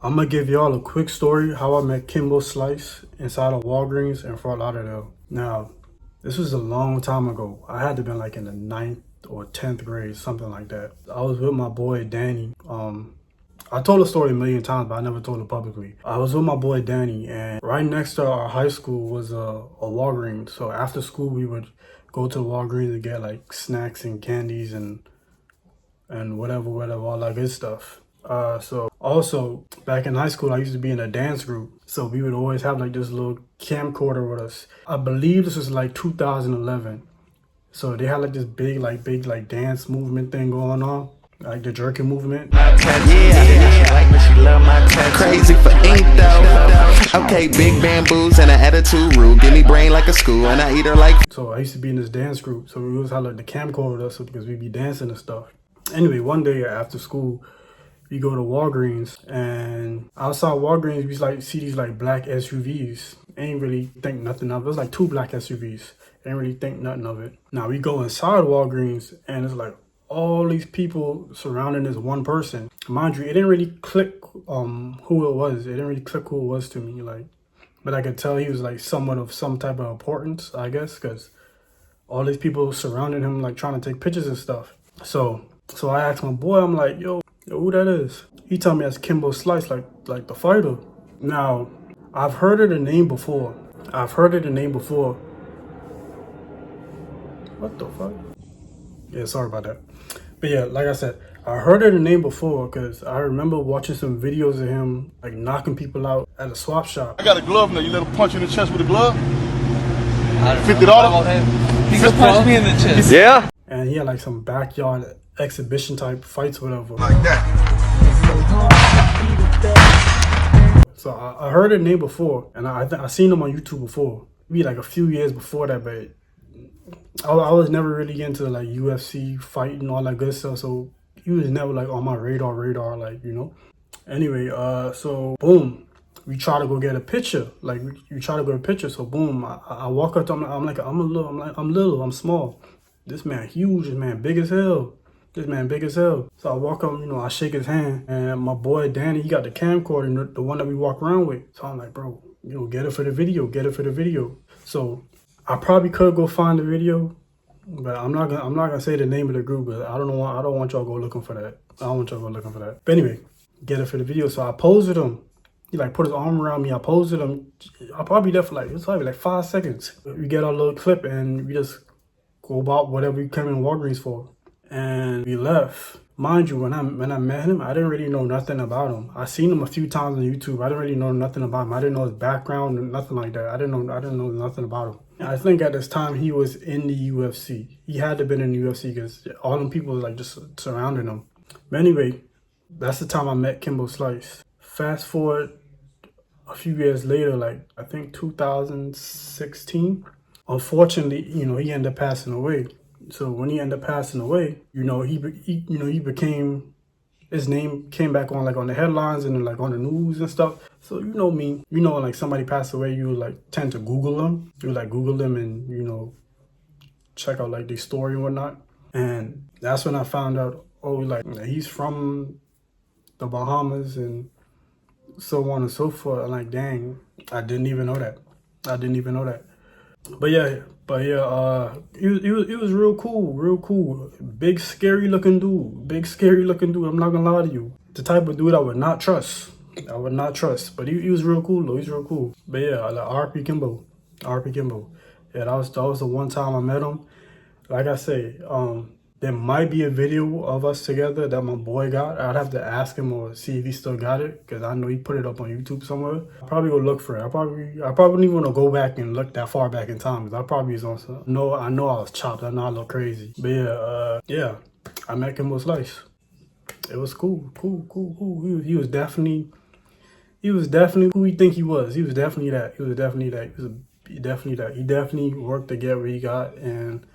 I'm gonna give y'all a quick story how I met Kimbo Slice inside of Walgreens in Fort Lauderdale. Now, this was a long time ago. I had to been like in the 9th or 10th grade, something like that. I was with my boy Danny. I told the story a million times, but I never told it publicly. I was with my boy Danny, and right next to our high school was a Walgreens. So after school, we would go to Walgreens and get like snacks and candies and whatever, all that good stuff. So also back in high school, I used to be in a dance group. So we would always have like this little camcorder with us. I believe this was like 2011. So they had like this big dance movement thing going on, like the jerking movement. Crazy for ink though. Okay, big bamboos and an attitude rude. Give me brain like a school and I eat her like. So I used to be in this dance group. So we always had like the camcorder with us because we'd be dancing and stuff. Anyway, one day after school, we go to Walgreens, and outside Walgreens, we like see these like black SUVs. Ain't really think nothing of it. It was like 2 black SUVs. Ain't really think nothing of it. Now we go inside Walgreens, and it's like all these people surrounding this one person. Mind you, it didn't really click who it was. It didn't really click who it was to me. Like, but I could tell he was like somewhat of some type of importance, I guess, because all these people surrounding him, like trying to take pictures and stuff. So I asked my boy, I'm like, yo, who that is? He told me that's Kimbo Slice, like the fighter. Now, I've heard of the name before. What the fuck? Yeah, sorry about that. But yeah, like I said, I heard of the name before because I remember watching some videos of him like knocking people out at a swap shop. I got a glove now. You let him punch you in the chest with a glove? $50? He just punched me in the chest. Yeah. And he had like some backyard exhibition type fights, whatever. Like that. So I heard the name before, and I seen him on YouTube before. Maybe like a few years before that, but I was never really into like UFC fighting, all that good stuff. So he was never like on my radar, like, you know. Anyway, so boom, we try to go get a picture. Like we try to go get a picture. So boom, I walk up to him. I'm little, I'm small. This man huge, this man big as hell. So I walk up, you know, I shake his hand, and my boy Danny, he got the camcorder, the one that we walk around with. So I'm like, bro, you know, get it for the video. So I probably could go find the video, but I'm not gonna say the name of the group, but I don't want y'all to go looking for that. But anyway, get it for the video. So I posed with him. He like put his arm around me. I posed with him. I probably there for it's probably like 5 seconds. We get our little clip and we just go about whatever we came in Walgreens for. And we left. Mind you, when I met him, I didn't really know nothing about him. I seen him a few times on YouTube. I didn't really know nothing about him. I didn't know his background and nothing like that. I didn't know nothing about him. I think at this time he was in the UFC. He had to have been in the UFC because all them people like just surrounding him. But anyway, that's the time I met Kimbo Slice. Fast forward a few years later, like I think 2016. Unfortunately, you know, he ended up passing away. So when he ended up passing away, you know, he became, his name came back on like on the headlines and like on the news and stuff. So you know me, you know, like somebody passed away, you like tend to Google them. You like Google them and, you know, check out like their story and whatnot. And that's when I found out, oh, like he's from the Bahamas and so on and so forth. I'm like, dang, I didn't even know that. But yeah, it was real cool. Big scary looking dude. I'm not gonna lie to you. The type of dude I would not trust. But he was real cool though. He's real cool. But yeah, like R.I.P Kimbo. Yeah, that was the one time I met him. Like I say, there might be a video of us together that my boy got. I'd have to ask him or see if he still got it, because I know he put it up on YouTube somewhere. I'll probably go look for it. I probably don't even want to go back and look that far back in time, because I probably was on some. No, I know I was chopped. I know I look crazy. But yeah, I met Kimbo Slice. It was cool. He was definitely who he think he was. He was definitely that. He definitely worked to get what he got, and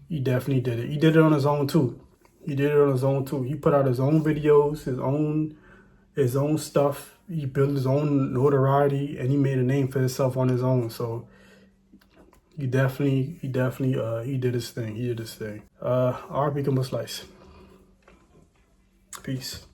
he definitely did it. He did it on his own too. He put out his own videos, his own stuff. He built his own notoriety, and he made a name for himself on his own. So he definitely did his thing. R.I.P Kimbo Slice. Peace.